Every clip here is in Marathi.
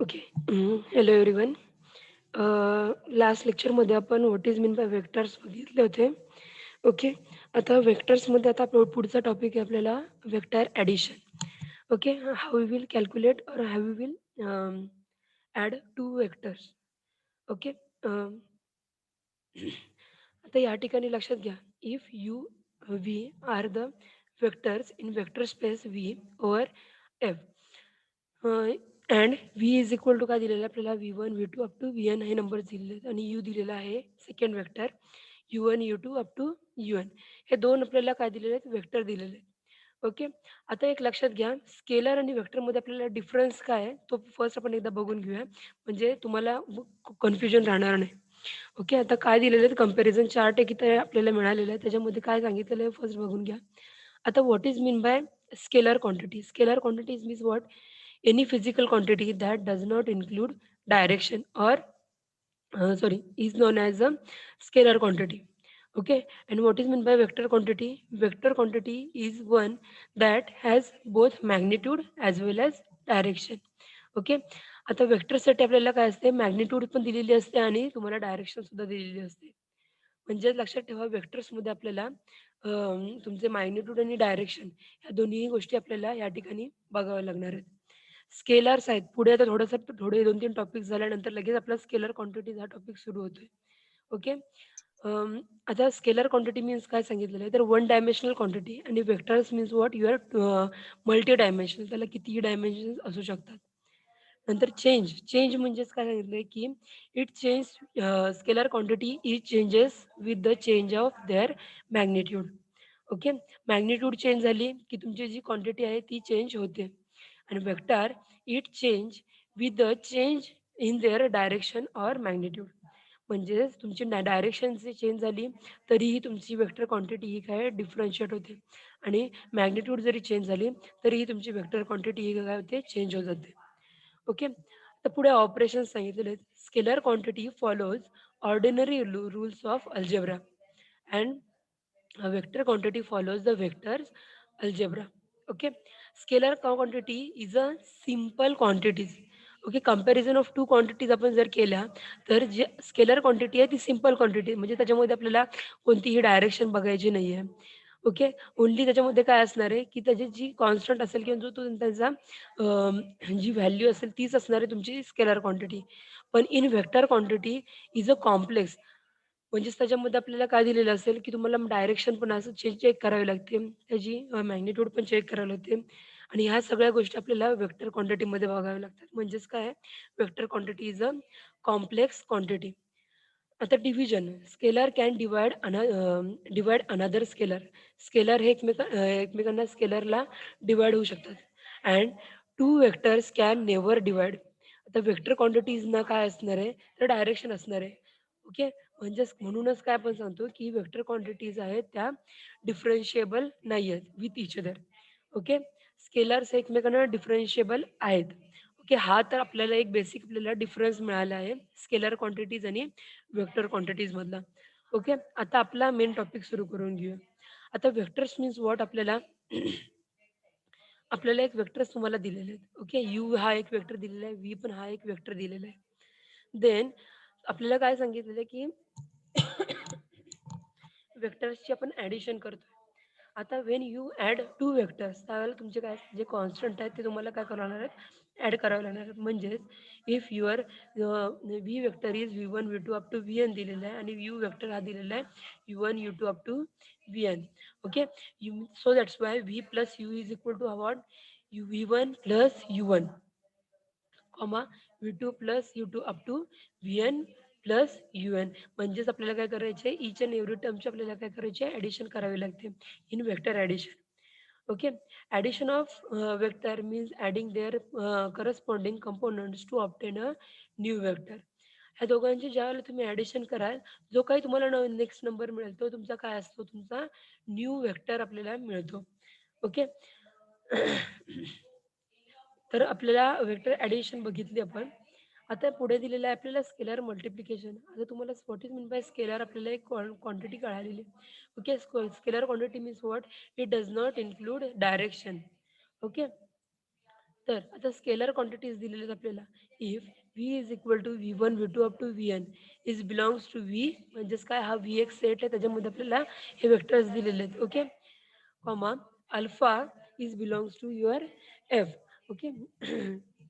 ओके. Hello everyone. लास्ट लेक्चरमध्ये आपण what is mean bye vectors बघितले होते. ओके. आता वेक्टर्समध्ये आता पुढचा टॉपिक आहे आपल्याला vector addition. Okay. How we will calculate or how we will add two vectors. Okay. आता या ठिकाणी लक्षात घ्या, if u v are the vectors in vector space v over F. And v is equal to काय दिलेलं आहे आपल्याला v one, v two up to v n हे नंबर दिलेले आहेत आणि यू दिलेला आहे second vector u one, u two up to u n. हे दोन आपल्याला काय दिलेले आहेत वेक्टर दिलेले आहेत. ओके. आता एक लक्षात घ्या, स्केलर आणि वेक्टरमध्ये आपल्याला डिफरन्स काय आहे तो फर्स्ट आपण एकदा बघून घेऊया, म्हणजे तुम्हाला कन्फ्युजन राहणार नाही. ओके. आता काय दिलेलं आहे कंपॅरिझन चार्ट आहे की ते आपल्याला मिळालेलं आहे. त्याच्यामध्ये काय सांगितलेलं आहे फर्स्ट बघून घ्या. आता what is mean by scalar quantity? Scalar quantities means what? Any physical quantity that does not include direction or is known as a scalar quantity. Okay. And what is meant by vector quantity? Vector quantity is one that has both magnitude as well as direction. Okay. आता वेक्टरसाठी आपल्याला काय असते मॅग्निट्यूड पण दिलेली असते आणि तुम्हाला डायरेक्शन सुद्धा दिलेली असते. म्हणजे लक्षात ठेवा वेक्टर्समध्ये आपल्याला तुमचे मॅग्निट्यूड आणि डायरेक्शन ह्या दोन्ही गोष्टी आपल्याला या ठिकाणी बघाव्या लागणार आहेत. स्केलर्स आहेत. पुढे आता थोडे 2-3 टॉपिक्स झाल्यानंतर लगेच आपला स्केलर क्वांटिटीज हा टॉपिक सुरू होतोय. ओके. आता स्केलर क्वांटिटी मीन्स काय सांगितलेलं आहे, तर वन डायमेन्शनल क्वांटिटी आणि vectors means what your multi dimensional. त्याला कितीही डायमेन्शन्स असू शकतात. नंतर चेंज म्हणजेच काय सांगितलंय, की it change scalar quantity is changes with the change of their magnitude. Okay. Magnitude change झाली, की तुमची जी क्वांटिटी आहे ती चेंज होते. आणि vector it change with the change in their direction or magnitude. म्हणजेच तुमची डायरेक्शन जरी चेंज झाली, तरीही तुमची वेक्टर क्वांटिटी ही काय डिफरन्शिएट होते आणि मॅग्निट्यूड जरी चेंज झाली, तरीही तुमची वेक्टर क्वांटिटी ही काय होते चेंज होत जाते. ओके. तर पुढे ऑपरेशन्स सांगितलेले आहेत. Scalar quantity follows ordinary rules of algebra and vector quantity follows the vectors algebra. Okay. Scalar quantity is a simple quantities. Okay. Comparison of two quantities आपण जर केल्या, तर जे स्केलर क्वांटिटी आहे ती सिंपल क्वांटिटी म्हणजे त्याच्यामध्ये आपल्याला कोणतीही डायरेक्शन बघायची नाहीये. ओके. ओन्ली त्याच्यामध्ये काय असणार आहे, की त्याची जी कॉन्स्टंट असेल किंवा जो तो त्याचा जी व्हॅल्यू असेल तीच असणार आहे तुमची स्केलर क्वांटिटी. पण in vector quantity is a complex. म्हणजेच त्याच्यामध्ये आपल्याला काय दिलेलं असेल, की तुम्हाला डायरेक्शन पण असं चेक करावी लागते. त्याची मॅग्निट्यूड पण चेक करावी लागते आणि ह्या सगळ्या गोष्टी आपल्याला वेक्टर क्वांटिटीमध्ये बघाव्या लागतात. म्हणजेच काय vector quantity is a complex quantity. आता division scalar can divide another scalar. Scalar हे एकमेकांना स्केलरला डिव्हाईड होऊ शकतात. And two vectors can never divide. आता वेक्टर क्वांटिटीजना काय असणार आहे, तर डायरेक्शन असणार आहे. ओके. म्हणजेच म्हणूनच काय आपण सांगतो, की वेक्टर क्वांटिटीज आहेत त्या डिफरन्शिएबल नाही आहेत with each other. Okay. Scalars एकमेकांना डिफरन्शिएबल आहेत. ओके. हा तर आपल्याला एक बेसिक आपल्याला डिफरन्स मिळाला आहे स्केलर क्वांटिटीज आणि वेक्टर क्वांटिटीजमधला. ओके. आता आपला मेन टॉपिक सुरू करून घेऊया. आता वेक्टर्स मीन्स व्हॉट आपल्याला आपल्याला एक वेक्टर्स तुम्हाला दिलेले आहेत. ओके. यू हा एक वेक्टर दिलेला आहे, व्ही पण हा एक वेक्टर दिलेला आहे. देन आपल्याला काय सांगितलेलं आहे, की वेक्टर्सची आपण ॲडिशन करतोय. आता when you add two vectors त्यावेळेला तुमचे काय जे कॉन्स्टंट आहेत ते तुम्हाला काय करावं लागणार आहेत ॲड करावे लागणार आहेत. म्हणजेच if your v vector is v one, v two up to v n दिलेला आहे आणि यू वेक्टर हा दिलेला आहे u one, u two up to v n. Okay. So that's why v plus u is equal to what u v one plus u one comma v two plus u two up to v n plus u n. म्हणजेच आपल्याला काय करायचे ईच अँड एव्हरी टर्मची आपल्याला काय करायचे ॲडिशन करावी लागते in vector addition. Okay. Addition of vector means adding their corresponding components to obtain a new vector. ह्या दोघांची ज्यावेळेला तुम्ही ॲडिशन कराल, जो काही तुम्हाला नेक्स्ट नंबर मिळेल तो तुमचा काय असतो तुमचा न्यू वेक्टर आपल्याला मिळतो. ओके. तर आपल्याला वेक्टर ॲडिशन बघितली आपण. आता पुढे दिलेलं आहे आपल्याला स्केलर मल्टिप्लिकेशन. आता तुम्हाला what is mean by scalar आपल्याला एक क्वांटिटी कळालेली आहे. Okay. Scalar quantity means what? It does not include direction. Okay. तर आता स्केलर क्वांटिटीज दिलेले आहेत आपल्याला. If v is equal to v one v two up to v n is belongs to v, म्हणजेच काय, हा व्ही एक सेट आहे, त्याच्यामध्ये आपल्याला हे वेक्टर्स दिलेले आहेत. Okay, comma alpha is belongs to your f. Okay.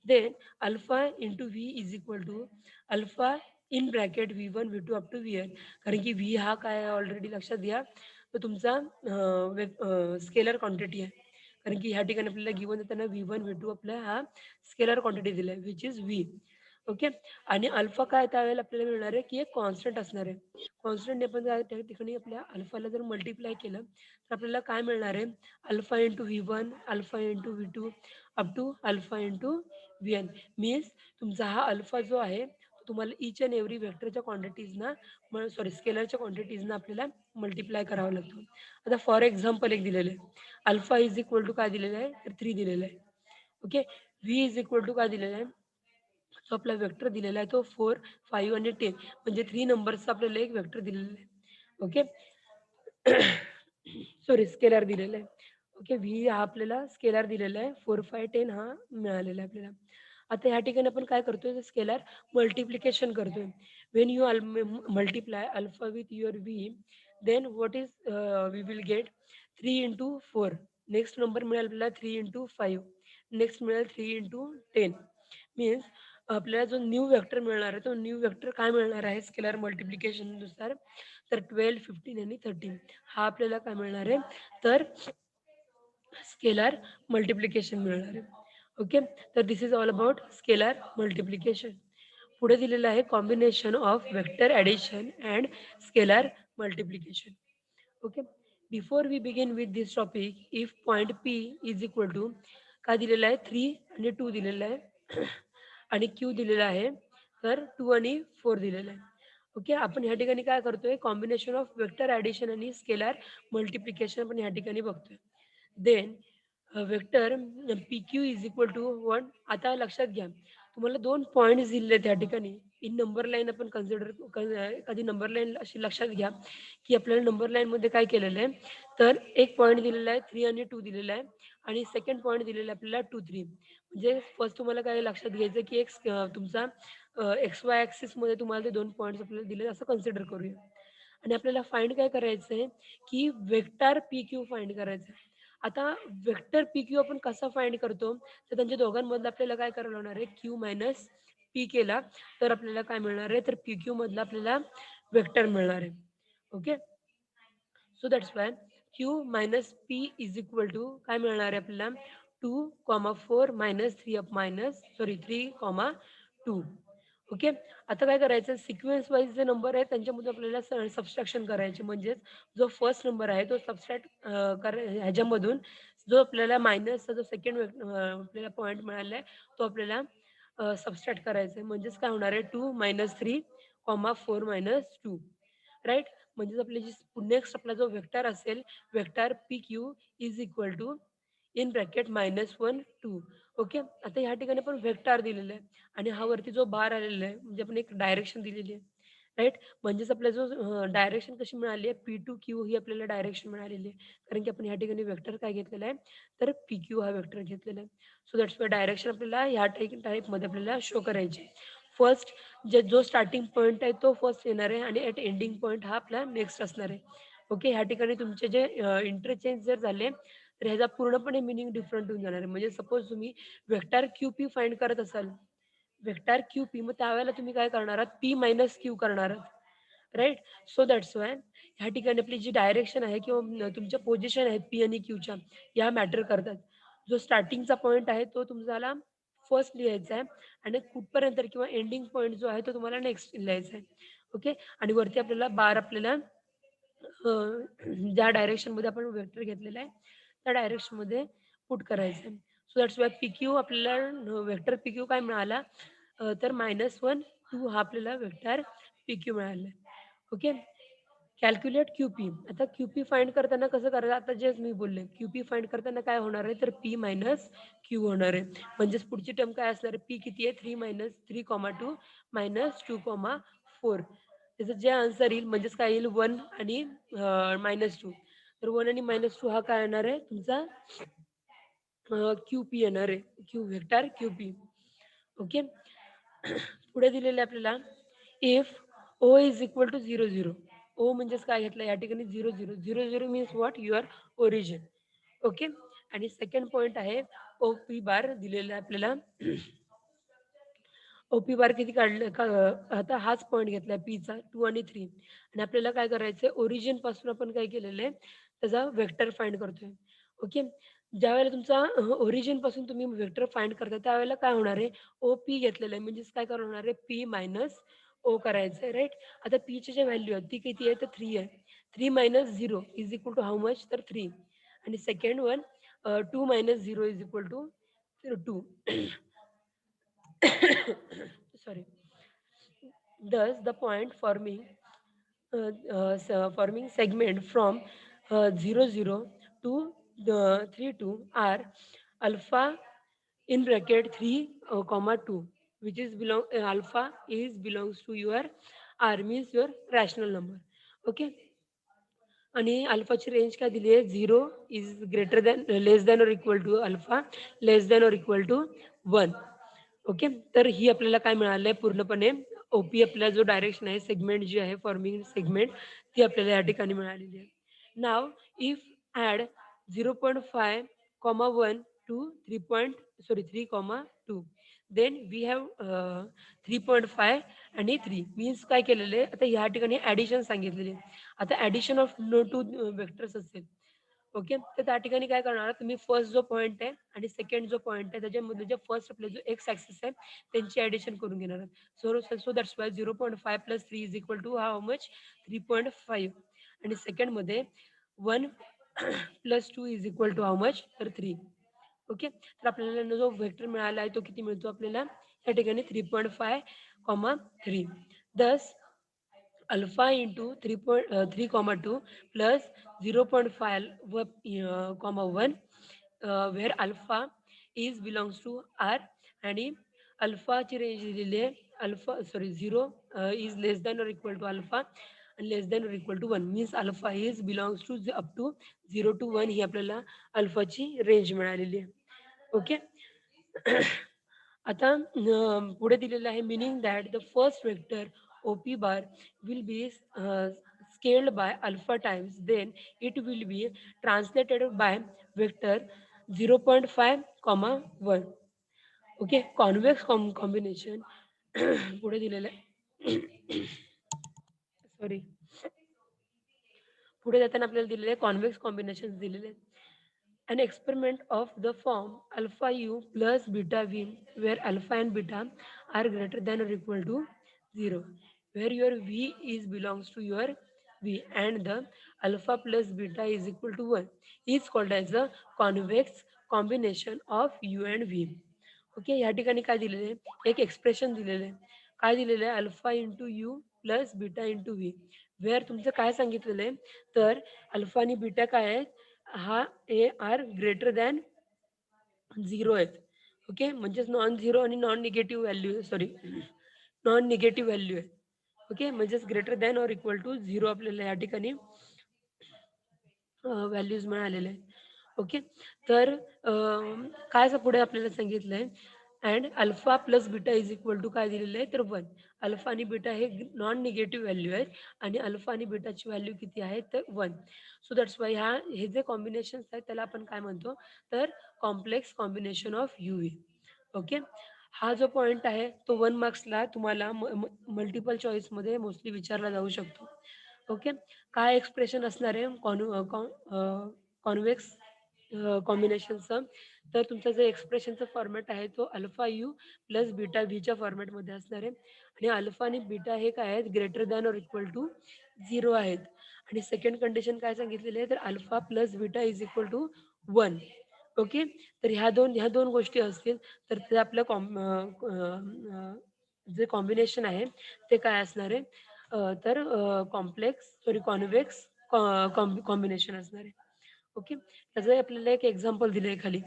Then alpha into v is equal to alpha in bracket v1 v2 up to vn, कारण की v हा काय ऑलरेडी लक्षात घ्या, तो तुमचा स्केलर क्वांटिटी आहे. कारण की ह्या ठिकाणी आपल्याला गिवन देताना v1 v2 आपला हा स्केलर क्वांटिटी दिला आहे विच इज v. ओके, आणि अल्फा काय त्यावेळेला आपल्याला मिळणार आहे की एक कॉन्स्टंट असणार आहे. कॉन्स्टंट आपण त्या ठिकाणी आपल्या अल्फाला जर मल्टिप्लाय केलं तर आपल्याला काय मिळणार आहे, alpha into v one, alpha into v two up to alpha into v n. Means तुमचा हा अल्फा जो आहे तो तुम्हाला इच अँड एव्हरी वेक्टरच्या क्वांटिटीजना, सॉरी स्केलरच्या क्वांटिटीजना आपल्याला मल्टिप्लाय करावा लागतो. आता फॉर एक्झाम्पल एक दिलेलं आहे, अल्फा इज इक्वल टू काय दिलेलं आहे तर 3 दिलेलं आहे. Okay, v is equal to काय दिलेलं आहे, जो आपला वेक्टर दिलेला आहे तो 4, 5 आणि 10, म्हणजे 3 नंबर्सचा आपल्याला एक वेक्टर दिलेला आहे. ओके. सॉरी, स्केलर दिलेला आहे. ओके, व्ही हा आपल्याला स्केलर दिलेला आहे, 4, 5, 10 हा मिळालेला आहे आपल्याला. आता ह्या ठिकाणी आपण काय करतोय, स्केलर मल्टिप्लिकेशन करतोय. When you multiply alpha with your v, then what is we will get 3 into 4. Next number मिळेल आपल्याला 3 इंटू 5. नेक्स्ट मिळेल 3 इंटू 10. मीन्स आपल्याला जो न्यू वेक्टर मिळणार आहे तो न्यू वेक्टर काय मिळणार आहे स्केलर मल्टिप्लिकेशननुसार, तर 12, 15 आणि 13 हा आपल्याला काय मिळणार आहे तर स्केलर मल्टिप्लिकेशन मिळणार आहे. ओके, तर this is all about scalar multiplication. पुढे दिलेलं आहे combination of vector addition and scalar multiplication. Okay, before we begin with this topic, if point P is equal to काय दिलेलं आहे 3 आणि 2 दिलेलं आहे आणि क्यू दिलेला आहे तर 2 आणि 4 दिलेलं आहे. ओके, आपण ह्या ठिकाणी काय करतोय, कॉम्बिनेशन ऑफ वेक्टर ॲडिशन आणि स्केलर मल्टिप्लिकेशन आपण ह्या ठिकाणी बघतोय. Then vector p q is equal to 1. आता लक्षात घ्या, तुम्हाला 2 पॉईंट्स दिलेले आहेत त्या ठिकाणी. इन नंबर लाईन आपण एखादी नंबर लाईन अशी लक्षात घ्या की आपल्याला नंबर लाईनमध्ये काय केलेलं आहे, तर एक पॉईंट दिलेला आहे 3 आणि 2 दिलेला आहे आणि सेकंड पॉईंट दिलेला आहे आपल्याला 2, 3. म्हणजे फर्स्ट तुम्हाला काय लक्षात घ्यायचं की एक तुमचा एक्स वाय ॲक्सिसमध्ये तुम्हाला ते 2 पॉईंट्स आपल्याला दिले असं कन्सिडर करूया. आणि आपल्याला फाइंड काय करायचं आहे की वेक्टर पी क्यू फाइंड करायचं आहे. आता वेक्टर पी क्यू आपण कसा फाइंड करतो, तर त्यांच्या दोघांमधलं आपल्याला काय करायला होणार आहे, क्यू मायनस पी केला तर आपल्याला काय मिळणार आहे, तर पी क्यू मधला आपल्याला वेक्टर मिळणार आहे. Okay, so that's why q minus p is equal to काय मिळणार आहे आपल्याला, 2, 4 - 3 अप मायनस सॉरी 3, 2. ओके, आता काय करायचं, सिक्वेन्स वाईज जे नंबर आहेत त्यांच्यामध्ये आपल्याला सबस्ट्रॅक्शन करायचे. म्हणजेच जो फर्स्ट नंबर आहे तो सबस्ट्रॅक्ट ह्याच्यामधून जो आपल्याला मायनसचा जो सेकंड आपल्याला पॉईंट मिळाला आहे तो आपल्याला सबस्ट्रॅक्ट करायचा आहे. म्हणजेच काय होणार आहे, 2 - 3, 4 - 2, राईट. म्हणजेच आपली जी नेक्स्ट आपला जो वेक्टर असेल, vector p q is equal to in bracket -1, 2. Okay, आता ह्या ठिकाणी आपण वेक्टर दिलेलं आहे आणि हा वरती जो बार आलेला आहे म्हणजे आपण एक डायरेक्शन दिलेली आहे, राईट. म्हणजेच आपला जो डायरेक्शन कशी मिळाली आहे, पी टू क्यू ही आपल्याला डायरेक्शन मिळालेली आहे. कारण की आपण ह्या ठिकाणी वेक्टर काय घेतलेला आहे, तर पी क्यू हा वेक्टर घेतलेला आहे. सो दॅट्स वाय डायरेक्शन आपल्याला ह्या टाईपमध्ये आपल्याला शो करायची. फर्स्ट जो स्टार्टिंग पॉईंट आहे तो फर्स्ट येणार आहे आणि ॲट एंडिंग पॉईंट हा आपला नेक्स्ट असणार आहे. ओके, ह्या ठिकाणी तुमचे जे इंटरचेंज जर झाले तर ह्याचा पूर्णपणे मिनिंग डिफरंट होऊन जाणार आहे. म्हणजे सपोज तुम्ही वेक्टर क्यू पी फाइंड करत असाल, वेक्टर क्यू पी, मग त्यावेळेला तुम्ही काय करणार आहात, पी मायनस क्यू करणार आहात, राईट. सो दॅट्स वाय ह्या ठिकाणी आपली जी डायरेक्शन आहे किंवा तुमच्या पोझिशन आहेत पी आणि क्यूच्या, या मॅटर करतात. जो स्टार्टिंगचा पॉईंट आहे तो तुम्हाला फर्स्ट लिहायचा आहे आणि कुठपर्यंत किंवा एंडिंग पॉईंट जो आहे तो तुम्हाला नेक्स्ट लिहायचा आहे. ओके, आणि वरती आपल्याला बार आपल्याला ज्या डायरेक्शनमध्ये आपण वेक्टर घेतलेला आहे त्या डायरेक्शनमध्ये पुट करायचं आहे. So that's Y P Q आपल्याला वेक्टर पी क्यू काय मिळाला, तर -1, 2 हा आपल्याला वेक्टर पी क्यू मिळाला आहे. Okay, calculate q p. आता क्यूपी फाइंड करताना कसं करायचं, आता जे मी बोलले क्यूपी फाइंड करताना काय होणार आहे, तर पी मायनस क्यू होणार आहे. म्हणजेच पुढची टर्म काय असणार आहे, पी किती आहे, 3 - 2 -2, त्याचं जे आन्सर येईल म्हणजेच काय येईल, 1 आणि -2. तर 1 आणि -2 हा काय येणार आहे तुमचा क्यू पी येणार आहे, q vector q p. Okay. पुढे दिलेले आपल्याला if o is equal to 0 0. O म्हणजेच काय घेतलं या ठिकाणी 0 0. 0 0 means what your origin. Okay. आणि सेकंड पॉईंट आहे ओ पी बार दिलेला आहे आपल्याला. ओपी बार किती काढलं का आता हाच पॉईंट घेतलाय पीचा 2 आणि 3 आणि आपल्याला काय करायचंय ओरिजिन पासून आपण काय केलेलं आहे त्याचा वेक्टर फाइंड करतोय. ओके. ज्यावेळेला तुमचा ओरिजिन पासून तुम्ही वेक्टर फाइंड करता त्यावेळेला काय होणार आहे ओ पी घेतलेलं आहे म्हणजेच काय होणार आहे पी मायनस ओ करायचं आहे राईट. आता पीची जी व्हॅल्यू आहे ती किती आहे तर 3 आहे. 3 minus 0 is equal to how much तर 3 आणि second one 2 minus 0 is equal to 2. Sorry. Thus, the point forming segment from 0 0 to the 3 2 are alpha in bracket 3 comma 2, which is alpha is belongs to your R means your rational number. Okay. आणि अल्फाची रेंज काय दिली आहे 0 is greater than less than or equal to alpha less than or equal to 1. Okay. तर ही आपल्याला काय मिळालं आहे पूर्णपणे ओपी आपला जो डायरेक्शन आहे सेगमेंट जी आहे फॉर्मिंग सेगमेंट ती आपल्याला या ठिकाणी मिळालेली आहे. Now if add 0.5 comma 1 to 3 comma 2 then we have 3.5 आणि 3 मीन्स काय केलेलं आहे आता ह्या ठिकाणी ॲडिशन सांगितलेले आहे. आता addition of no two vectors असेल. ओके. तर त्या ठिकाणी काय करणार तुम्ही फर्स्ट जो पॉईंट आहे आणि सेकंड जो पॉईंट आहे त्याच्यामध्ये जे फर्स्ट आपला जो एक्स ॲक्सिस आहे त्यांची ॲडिशन करून घेणार आहात. So that's why 0.5 plus 3 is equal to how much 3.5 आणि सेकंडमध्ये 1 plus 2 is equal to how much तर 3. ओके. तर आपल्याला जो व्हेक्टर मिळाला आहे तो किती मिळतो आपल्याला या ठिकाणी 3.5 कॉमा 3. दस alpha into 3 comma 2 plus 0.5 comma 1 where alpha is belongs to R आणि अल्फाची रेंज दिलेली आहे alpha sorry 0 is less than or equal to alpha and less than or equal to 1 means alpha is belongs to up to 0 to 1 ही आपल्याला अल्फाची रेंज मिळालेली आहे. ओके. आता पुढे दिलेलं आहे meaning that the first vector OP bar will be scaled by alpha times then it will be translated by vector 0.5 comma 1. Okay. Convex combination पुढे दिलेलं आहे सॉरी पुढे जाताना आपल्याला दिलेले कॉन्वेक्स कॉम्बिनेशन दिलेले आहेत. An experiment of the form alpha u plus beta v, where alpha and beta are greater than or equal to 0, where your v is belongs to your v and the alpha plus beta is equal to 1, is called as a convex combination of u and v. Okay. या ठिकाणी काय दिलेलं आहे एक एक्सप्रेशन दिलेलं आहे काय दिलेलं आहे alpha into u plus beta into v where तुमचं काय सांगितलेलं आहे तर अल्फा आणि बीटा काय आहेत हा ए आर ग्रेटर दॅन 0 आहेत. ओके. म्हणजेच नॉन झिरो आणि non negative value sorry non negative value आहे. ओके. म्हणजेच greater than or equal to 0 आपल्याला या ठिकाणी व्हॅल्यूज मिळालेले आहेत. ओके. तर काय असं पुढे आपल्याला सांगितलंय and alpha plus beta is equal to काय दिलेलं आहे तर 1. अल्फा आणि बीटा हे नॉन निगेटिव्ह व्हॅल्यू आहेत आणि अल्फा आणि बीटाची व्हॅल्यू किती आहे तर 1. सो दॅट्स वाय हे जे कॉम्बिनेशन्स आहेत त्याला आपण काय म्हणतो तर complex combination of UV. Okay. हा जो पॉइंट आहे तो 1 मार्क्सला तुम्हाला मल्टिपल चॉईसमध्ये मोस्टली विचारला जाऊ शकतो. ओके. काय एक्सप्रेशन असणार आहे कॉन्वेक्स कॉम्बिनेशनचं तर तुमचा जो एक्सप्रेशनचा फॉर्मॅट आहे तो अल्फा यू प्लस बीटा व्हीच्या फॉर्मॅटमध्ये असणार आहे आणि अल्फा आणि बीटा हे काय आहेत greater than or equal to 0 आहेत आणि सेकंड कंडिशन काय सांगितलेली आहे तर alpha plus beta is equal to 1. Okay. तर ह्या दोन गोष्टी असतील तर ते आपलं जे कॉम्बिनेशन आहे ते काय असणार आहे तर कॉम्प्लेक्स सॉरी कॉन्वेक्स कॉम्बिनेशन असणार आहे. ओके. त्याचं आपल्याला एक एक्झाम्पल दिलं आहे खाली.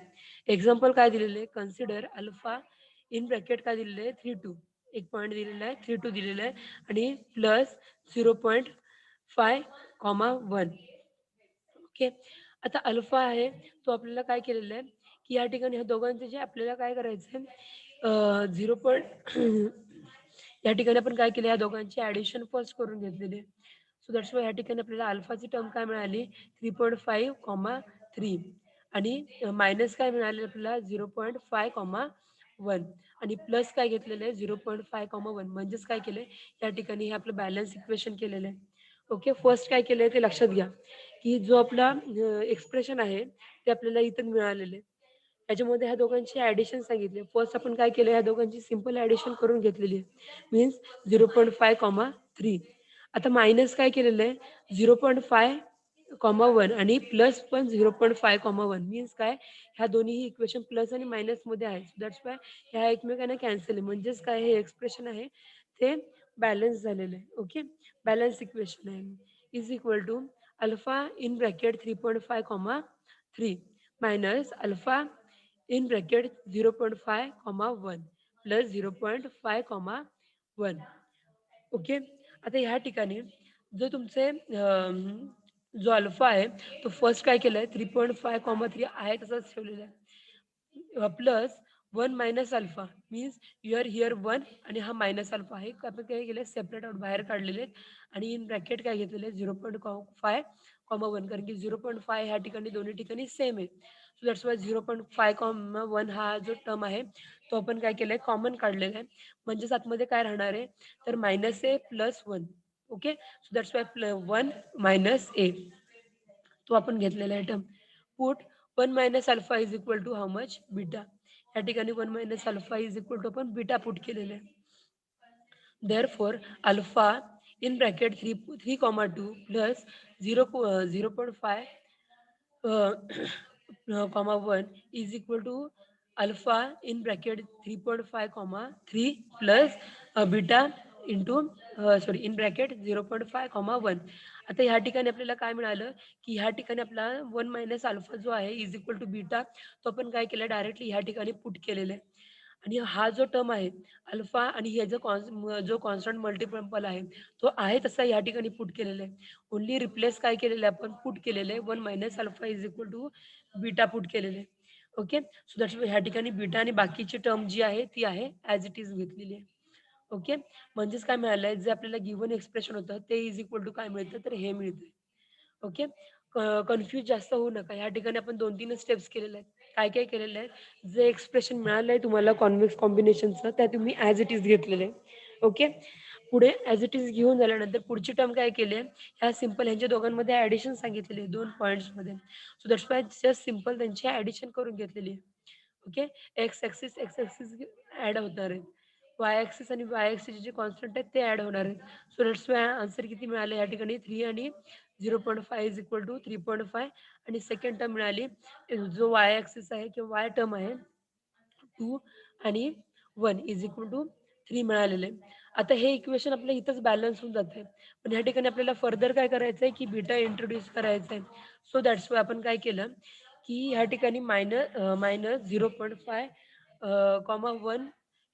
एक्झाम्पल काय दिलेलं आहे कन्सिडर अल्फा इन ब्रॅकेट काय दिलेलं आहे 3 2 एक पॉईंट दिलेला आहे 3 2 दिलेलं आहे आणि प्लस 0.5 कॉमा 1. ओके. आता अल्फा आहे तो आपल्याला काय केलेलं आहे की या ठिकाणी ह्या दोघांचे जे आपल्याला काय करायचं आहे 0 या ठिकाणी आपण काय केलं या दोघांची ॲडिशन फर्स्ट करून घेतलेली आहे. सो दॅट्स वाय या ठिकाणी आपल्याला अल्फाची टर्म काय मिळाली 3.5, आणि मायनस काय मिळाले आपल्याला 0.5, आणि प्लस काय घेतलेलं आहे 0.5, म्हणजेच काय केलंय या ठिकाणी हे आपलं बॅलन्स इक्वेशन केलेलं आहे. ओके, फर्स्ट काय केलंय ते लक्षात घ्या की जो आपला एक्सप्रेशन आहे ते आपल्याला इथं मिळालेलं आहे. याच्यामध्ये ह्या दोघांची ॲडिशन सांगितली. फर्स्ट आपण काय केलं ह्या दोघांची सिंपल ॲडिशन करून घेतलेली आहे. मीन्स 0.5, आता मायनस काय केलेलं आहे 0.5, आणि प्लस पण 0.5, मीन्स काय ह्या दोन्ही इक्वेशन प्लस आणि मायनसमध्ये आहेत. सो दॅट्स वाय ह्या एकमेकांना कॅन्सल आहे. म्हणजेच काय हे एक्सप्रेशन आहे ते बॅलन्स झालेलं आहे. ओके, बॅलन्स इक्वेशन आहे. Is equal to alpha in bracket 3.5, minus alpha in bracket 0.5, plus 0.5, okay. आता ह्या ठिकाणी जो तुमचे जो अल्फा आहे तो फर्स्ट काय केलाय 3.5, आहे तसंच ठेवलेला आहे. Plus 1 - alpha means your here 1 आणि हा मायनस अल्फा आहे आपण काय केलं सेपरेट आउट बाहेर काढलेले आहेत आणि इन ब्रॅकेट काय घेतलेले 0.5, कारण की 0.5 ह्या ठिकाणी दोन्ही ठिकाणी सेम आहे. सो दॅट्स वाय 0.5, हा जो टर्म आहे तो आपण काय केलाय कॉमन काढलेला आहे. म्हणजेच आतमध्ये काय राहणार आहे तर -a plus 1. Okay, so that's why 1 - a तो आपण घेतलेला आहे term. Put 1 - alpha is equal to how much beta. या ठिकाणी 1 - अल्फा इज इक्वल टू आपण बीटा पुट केलेलं आहे. Therefore, alpha in bracket 3, 2 plus 0.5, 1 is equal to alpha in bracket 3.5, 3 plus beta into in bracket 0.5, 1. आता ह्या ठिकाणी आपल्याला काय मिळालं की ह्या ठिकाणी आपला 1 - अल्फा जो आहे इज इक्वल टू बीटा तो आपण काय केलं डायरेक्टली ह्या ठिकाणी पुट केलेला आहे. आणि हा जो टर्म आहे अल्फा आणि हे जो कॉन्स्टंट मल्टिपल आहे तो आहे तसा या ठिकाणी पुट केलेला आहे. ओन्ली रिप्लेस काय केलेलं आहे आपण पुट केलेलं आहे 1 - alpha is equal to beta put केलेलं आहे. ओके, सो दॅट्स ह्या ठिकाणी बीटा आणि बाकीची टर्म जी आहे ती आहे ॲज इट इज घेतलेली आहे. ओके, म्हणजेच काय मिळालंय जे आपल्याला गिव्हन एक्सप्रेशन होतं ते इज इक्वल टू काय मिळतं तर हे मिळतंय. ओके, कन्फ्यूज जास्त होऊ नका. या ठिकाणी आपण 2-3च स्टेप्स केलेले आहेत. काय केलेलं आहे जे एक्सप्रेशन मिळालंय तुम्हाला कॉन्व्हेक्स कॉम्बिनेशनचं त्या तुम्ही ॲज इट इज घेतलेलं आहे. ओके, पुढे ॲज इट इज घेऊन झाल्यानंतर पुढची टर्म काय केली आहे ह्या सिंपल ह्यांच्या दोघांमध्ये ॲडिशन सांगितलेली आहे 2 पॉईंट्समध्ये. So that's why just simple त्यांची ॲडिशन करून घेतलेली आहे. ओके, एक्स ॲक्सिस ॲड होणार आहेत. वाय ॲक्सिस आणि वाय ॲक्सिसचे जे कॉन्स्टंट आहेत ते ॲड होणार आहेत. सो दॅट्स वाय आन्सर किती मिळाले या ठिकाणी 3 आणि 0.5 इज इक्वल टू 3.5, आणि सेकंड टर्म मिळाली जो वाय ॲक्सिस आहे किंवा वाय टर्म आहे 2 आणि 1 इज इक्वल टू 3 मिळालेलं आहे. आता हे इक्वेशन आपलं इथंच बॅलन्स होऊन जातंय. पण ह्या ठिकाणी आपल्याला फर्दर काय करायचं आहे की बीटा इंट्रोड्यूस करायचं आहे. सो दॅट्स वाय आपण काय केलं की ह्या ठिकाणी मायनस 0.5, 1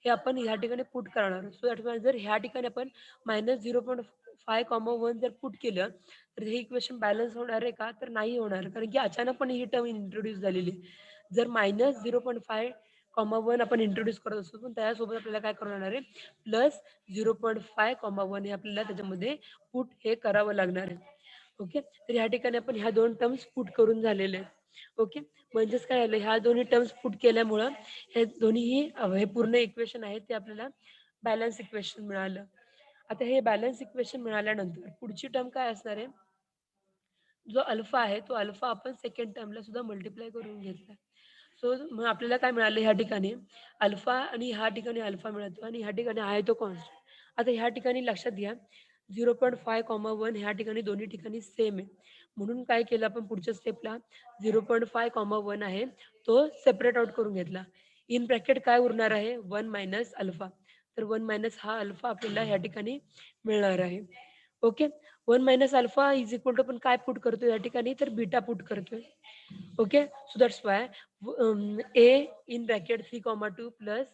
हे आपण ह्या ठिकाणी पुट करणार आहोत. सो दॅट्स वाय जर ह्या ठिकाणी आपण -0.5, 1 जर पुट केलं तर हे इक्वेशन बॅलन्स होणार आहे का तर नाही होणार, कारण की अचानकपणे ही टर्म इंट्रोड्यूस झालेली आहे. जर -0.5, 1 आपण इंट्रोड्यूस करत असतो पण त्यासोबत आपल्याला काय करावं लागणार आहे +0.5, 1 हे आपल्याला त्याच्यामध्ये पुट हे करावं लागणार आहे. ओके, तर ह्या ठिकाणी आपण ह्या 2 टर्म्स पुट करून झालेले आहेत. ओके, म्हणजेच काय झालं ह्या दोन्ही टर्म्स पुट केल्यामुळं हे दोन्हीही हे पूर्ण इक्वेशन आहे ते आपल्याला बॅलन्स इक्वेशन मिळालं. आता हे बॅलन्स इक्वेशन मिळाल्यानंतर पुढची टर्म काय असणार आहे जो अल्फा आहे तो अल्फा आपण सेकंड टर्मला सुद्धा मल्टिप्लाय करून घेतला. सो मग आपल्याला काय मिळालं ह्या ठिकाणी अल्फा, आणि ह्या ठिकाणी अल्फा मिळतो आणि ह्या ठिकाणी आहे तो कॉन्स्टंट. आता ह्या ठिकाणी लक्षात घ्या 0.5, 1 ह्या ठिकाणी दोन्ही ठिकाणी सेम आहे. म्हणून काय केलं आपण पुढच्या स्टेपला 0.5, 1 आहे तो सेपरेट आउट करून घेतला. इन ब्रॅकेट काय उरणार आहे 1 - अल्फा. तर 1 - हा अल्फा आपल्याला ह्या ठिकाणी मिळणार आहे. Okay, 1 - alpha is equal to आपण काय पुट करतोय या ठिकाणी तर बीटा पुट करतोय. Okay, so that's why a in bracket 3, 2 plus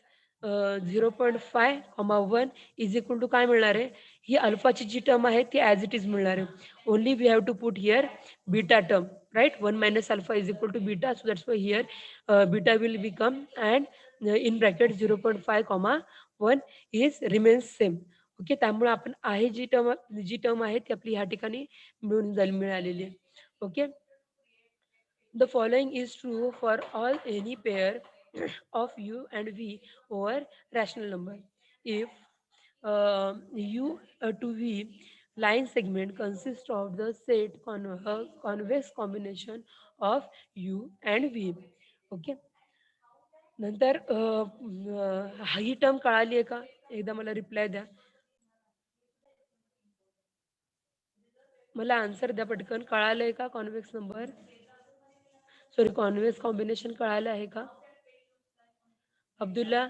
0.5, 1 is equal to काय मिळणार आहे ही अल्फाची जी टर्म आहे ती ॲज इट इज मिळणार आहे. Only we have to put here beta term. right? 1 minus alpha is equal to beta, so that's why here beta will become, and in bracket 0.5 comma 1 is remains same. Okay, त्यामुळे आपण आहे जी टर्म आहे ती आपली ह्या ठिकाणी मिळालेली आहे. Okay, the following is true for all any pair of u and v over rational number. If u to v line segment consists of the set convex combination of u and v. Okay, नंतर ही टर्म कळाली आहे का? एकदा मला रिप्लाय द्या. मला आन्सर द्या पटकन. कळालंय का convex number, sorry convex combination कळालं आहे का? Abdullah,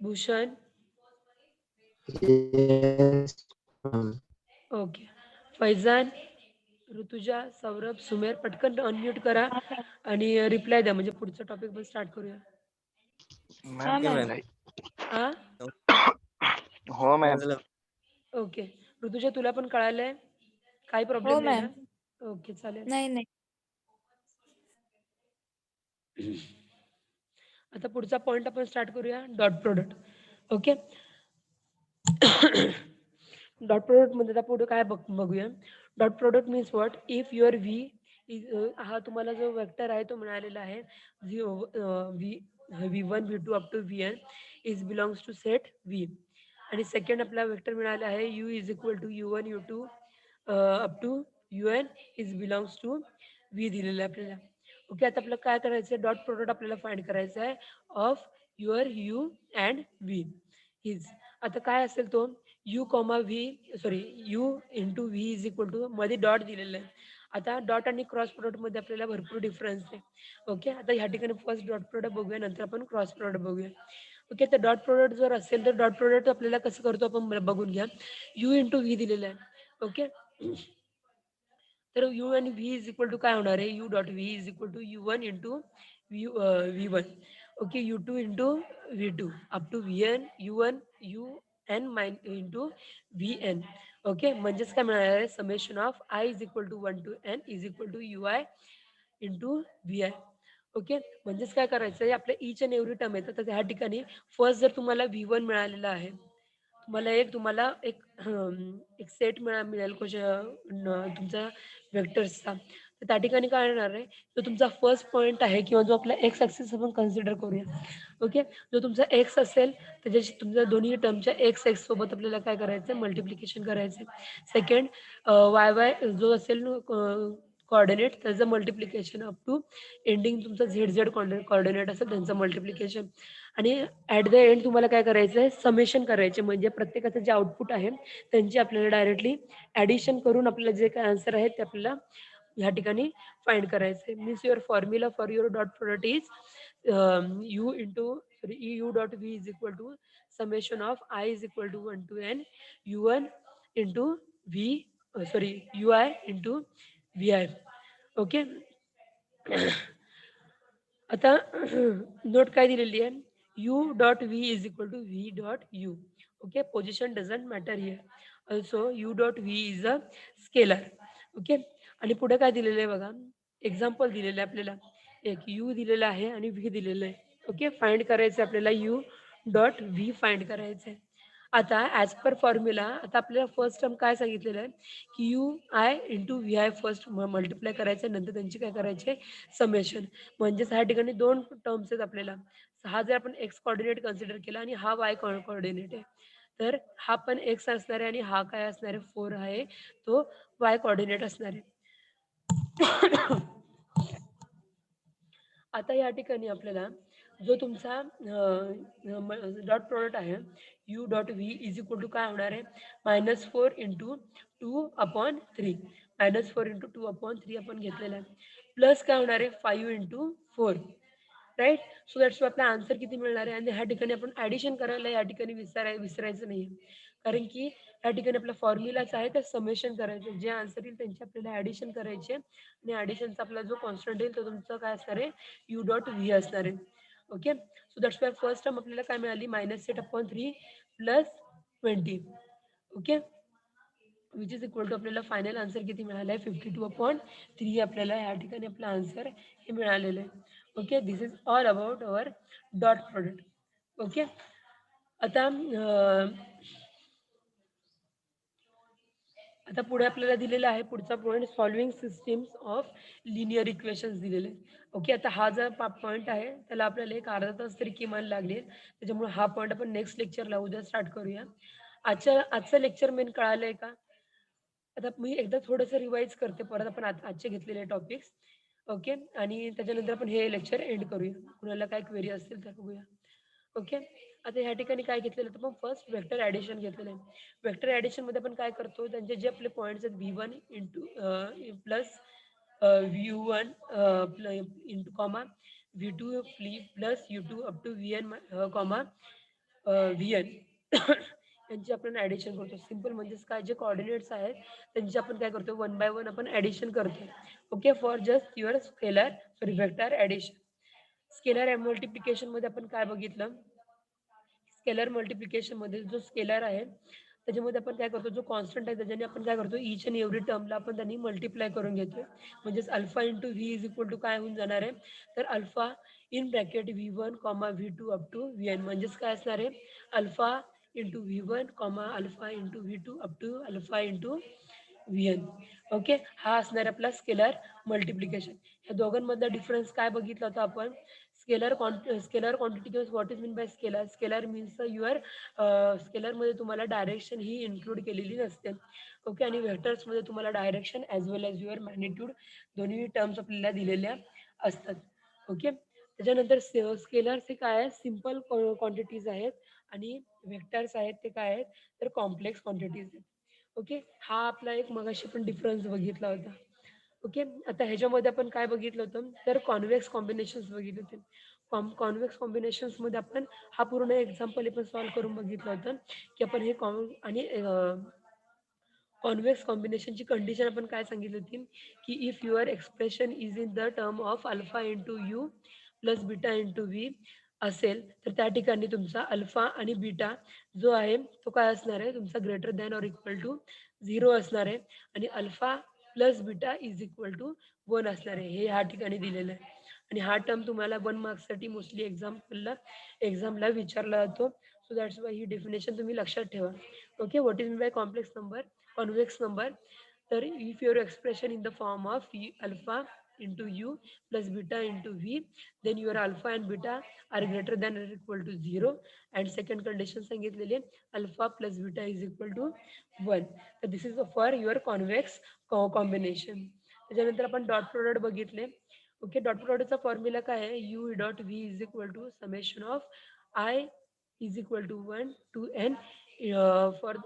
Bhushan, Yes, ma'am. Okay, Faizan, Rutuja, Saurabh, Sumer, पटकन अनम्यूट करा आणि रिप्लाय द्या, म्हणजे पुढचा टॉपिक पण स्टार्ट करूया. मॅम की मॅम हा, हो मॅम. ओके. ऋतुजा, तुला पण कळालंय? काही प्रॉब्लेम नाही ना? ओके, चालेल. नाही. आता पुढचा पॉइंट आपण स्टार्ट करूया, dot product. Okay, dot product मध्ये आता पुढे काय बघूया. Dot product means what, if your V हा तुम्हाला जो वेक्टर आहे तो मिळालेला आहे v1 v2 up to vn is belongs to set v, आणि सेकंड आपला वेक्टर मिळाला आहे u is equal to u1 u2 up to un is belongs to v दिलेलं आहे आपल्याला. ओके, आता आपल्याला काय करायचं आहे, डॉट प्रोडक्ट आपल्याला फाइंड करायचं आहे of your u and v is. आता काय असेल तो u comma v, sorry u into v is equal to मध्ये डॉट दिलेलं आहे. आता डॉट आणि क्रॉस प्रोडक्ट मध्ये आपल्याला भरपूर डिफरन्स आहे. ओके, आता ह्या ठिकाणी फर्स्ट डॉट प्रोडक्ट बघूया, नंतर आपण क्रॉस प्रोडक्ट बघूया. ओके, तर डॉट प्रोडक्ट जर असेल तर डॉट प्रोडक्ट आपल्याला कसं करतो आपण बघून घ्या. u इंटू व्ही दिलेलं आहे. ओके, तर u आणि v इज इक्वल टू काय होणार आहे, u dot v is equal to u1 into v1. Okay, u2 into v2 up to vn u1 un माइन इंटू vn. ओके, म्हणजेच काय मिळणार आहे, summation of i is equal to 1 to n is equal to ui into vi. Okay, म्हणजेच काय करायचं आहे, आपल्या ईच अँड एव्हरी टर्म येतात. तर ह्या ठिकाणी फर्स्ट जर तुम्हाला v1 मिळालेला आहे, तुम्हाला एक सेट मिळेल तुमचा वेक्टर्सचा. तर त्या ठिकाणी काय येणार आहे, जो तुमचा फर्स्ट पॉईंट आहे किंवा जो आपला एक्स ॲक्सिस आपण कन्सिडर करूया. ओके, जो तुमचा एक्स असेल त्याच्याशी तुमच्या दोन्ही टर्मच्या एक्स सोबत आपल्याला काय करायचं आहे, मल्टिप्लिकेशन करायचं आहे. सेकंड वाय जो असेल कॉर्डिनेट त्याचं मल्टिप्लिकेशन अप टू एंडिंग तुमचा झेड कॉर्डिनेट असेल त्यांचं मल्टिप्लिकेशन, आणि ॲट द एंड तुम्हाला काय करायचं आहे, समेशन करायचे. म्हणजे प्रत्येकाचं जे आउटपुट आहे त्यांची आपल्याला डायरेक्टली ॲडिशन करून आपल्याला जे काय आन्सर आहे ते आपल्याला ह्या ठिकाणी फाइंड करायचं आहे. Means your formula for your dot product is u into sorry u dot v is equal to summation of i is equal to 1 to n u1 into v sorry ui into vi. Okay, आता नोट काय दिलेली आहे, u dot v is equal to v dot u. Okay, position doesn't matter here. Also u dot v is a scalar. Okay, आणि पुढे काय दिलेलं आहे बघा, एक्झाम्पल दिलेलं आहे आपल्याला. एक u दिलेला आहे आणि v दिलेलं आहे. ओके, फाइंड करायचं आपल्याला u डॉट v फाइंड करायचं आहे. आता ॲज पर फॉर्म्युला आता आपल्याला फर्स्ट टर्म काय सांगितलेलं आहे की you I into V I first multiply करायचं, नंतर त्यांची काय करायचे, समेशन. म्हणजेच ह्या ठिकाणी दोन टर्म्स आहेत आपल्याला. हा जर आपण एक्स कॉर्डिनेट कन्सिडर केला आणि हा वाय कॉर्डिनेट आहे, तर हा पण एक्स असणार आहे आणि हा काय असणार आहे, 4 आहे, तो वाय कॉर्डिनेट असणार आहे. आता या ठिकाणी आपल्याला जो तुमचा डॉट प्रोडक्ट आहे u dot v is equal to काय होणार आहे, -4 इंटू 2/3. -4 इंटू 2/3 आपण घेतलेला आहे, प्लस काय होणार आहे 5 इंटू 4, राईट. सो दॅट्स आपला आन्सर किती मिळणार आहे. आणि ह्या ठिकाणी आपण ॲडिशन करायला या ठिकाणी विसरायचं नाही, कारण की या ठिकाणी आपला फॉर्म्युलाच आहे तर समेशन करायचं. जे आन्सर येईल त्यांची आपल्याला ॲडिशन करायचे, आणि ॲडिशनचा आपला जो कॉन्स्टंट येईल तो तुमचा काय असणार आहे, यू डॉट व्ही असणार आहे. Okay, so that's why first term आपल्याला काय मिळाली, -8/3 + 20. Okay, which is equal to आपल्याला फायनल आन्सर किती मिळालं आहे 52/3 आपल्याला या ठिकाणी आपलं आन्सर हे मिळालेलं आहे. Okay, this is all about our dot product. Okay, आता आता पुढे आपल्याला दिलेला आहे पुढचा point solving systems of linear equations दिलेले आहेत. ओके, आता हा जर पॉईंट आहे त्याला आपल्याला एक अर्धा तास तरी किमान लागेल, त्याच्यामुळे हा पॉईंट आपण नेक्स्ट लेक्चरला उद्या स्टार्ट करूया. आजचं लेक्चर मेन कळालं आहे का? आता मी एकदा थोडंसं रिवाईज करते, परत आपण आजचे घेतलेले टॉपिक्स. ओके, आणि त्याच्यानंतर आपण हे लेक्चर एंड करूया. कुणाला काय क्वेरी असतील तर बघूया. ओके, आता ह्या ठिकाणी काय घेतलेलं तर मग फर्स्ट वेक्टर ॲडिशन घेतलेलं आहे. वेक्टर ॲडिशनमध्ये आपण काय करतो, त्यांचे जे आपले पॉईंट्स आहेत V1 into plus U1 into comma V2 plus U2 up to VN comma VN यांची आपण ॲडिशन करतो. सिंपल म्हणजेच काय, जे कोऑर्डिनेट्स आहेत त्यांची आपण काय करतो, 1 बाय 1 आपण ॲडिशन करतो. Okay, for just your scalar sorry vector addition. Scalar मल्टिप्लिकेशनमध्ये आपण काय बघितलं, स्केलर मल्टिप्लिकेशनमध्ये जो स्केलर आहे त्याच्यामध्ये आपण काय करतो, जो कॉन्स्टंट आहे त्याच्याने आपण काय करतो, ईच अँड एव्हरी टर्मला आपण त्यांनी मल्टिप्लाय करून घेतो. म्हणजेच alpha into v is equal to काय होऊन जाणार आहे, तर alpha in bracket V1 comma V2 up to VN. म्हणजेच काय असणार आहे, alpha into V1 comma alpha into V2 up to alpha into VN. Okay, हा असणार आपला स्केलर मल्टिप्लिकेशन. या दोघांमधला डिफरन्स काय बघितला होता आपण, स्केलर क्वांटिटी किंवा what is mean by scalar. Scalar means your स्केलरमध्ये तुम्हाला डायरेक्शन ही इन्क्लूड केलेली नसते. ओके, आणि व्हेक्टर्समध्ये तुम्हाला direction as well as your magnitude दोन्ही टर्म्स आपल्याला दिलेल्या असतात. ओके, त्याच्यानंतर स्केलर्स हे काय आहे, सिम्पल क्वांटिटीज आहेत आणि व्हेक्टर्स आहेत ते काय आहेत, तर कॉम्प्लेक्स क्वांटिटीज आहेत. ओके, हा आपला एक मगाशी पण डिफरन्स बघितला होता. ओके, आता ह्याच्यामध्ये आपण काय बघितलं होतं, तर कॉन्व्हेक्स कॉम्बिनेशन्स बघितले होते. कॉन्व्हेक्स कॉम्बिनेशन्समध्ये आपण हा पूर्ण एक्झाम्पल पण सॉल्व्ह करून बघितलं होतं की आपण हे आणि कॉन्व्हेक्स कॉम्बिनेशनची कंडिशन आपण काय सांगितली होती, की if your expression is in the term of alpha into u plus beta into V असेल, तर त्या ठिकाणी तुमचा अल्फा आणि बीटा जो आहे तो काय असणार आहे, तुमचा greater than or equal to 0 असणार आहे आणि alpha plus beta is equal to 1 असणार आहे. हे ह्या ठिकाणी दिलेलं आहे आणि हा टर्म तुम्हाला 1 मार्क्ससाठी मोस्टली एक्झामला विचारला जातो. सो दॅट्स वाय ही डेफिनेशन तुम्ही लक्षात ठेवा. Okay, what is mean by complex number, convex number. तर if your expression in the form of alpha into u plus beta into v, then your alpha and beta are greater than or equal to 0. and second condition सांगितलेली alpha plus beta is equal to 1. तर this is for your convex combination. त्याच्यानंतर आपण डॉट प्रोडक्ट बघितले. ओके, डॉट प्रोडक्टचा फॉर्म्युला काय आहे, u dot v is equal to summation of i is equal to 1 to n for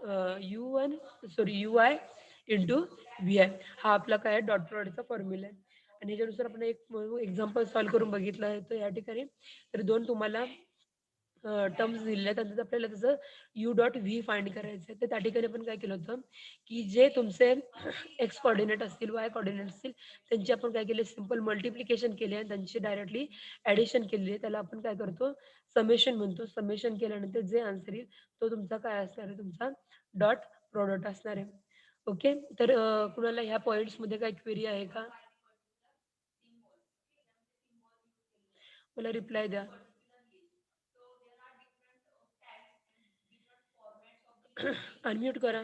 u1 sorry ui into vi. हा आपला काय डॉट प्रोडक्टचा फॉर्म्युला आहे आणि ह्याच्यानुसार आपण एक एक्झाम्पल सॉल्व्ह करून बघितलं आहे. तर या ठिकाणी तर दोन तुम्हाला टर्म्स दिलेले आहेत आणि आपल्याला त्याचं यू डॉट व्ही फाइंड करायचं आहे. तर त्या ठिकाणी आपण काय केलं होतं, की जे तुमचे एक्स कॉर्डिनेट असतील, वाय कॉर्डिनेट असतील, त्यांची आपण काय केले, सिम्पल मल्टिप्लिकेशन केले आणि त्यांची डायरेक्टली ॲडिशन केलेली आहे. त्याला आपण काय करतो, समेशन म्हणतो. समेशन केल्यानंतर जे आन्सर येईल तो तुमचा काय असणार आहे, तुमचा डॉट प्रोडक्ट असणार आहे. ओके, तर कुणाला ह्या पॉईंट्समध्ये काय क्वेरी आहे का, मला रिप्लाय द्या. अनम्यूट करा.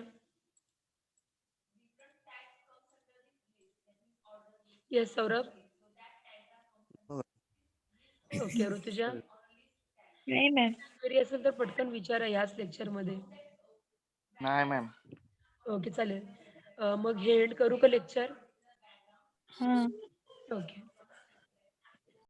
येस सौरभ. ओके, ऋतुजा नाही मॅम. क्वेरी असेल तर पटकन विचारा ह्याच लेक्चरमध्ये. नाही मॅम. ओके, चालेल. मग हे एंड करू का लेक्चर? हां. ओके.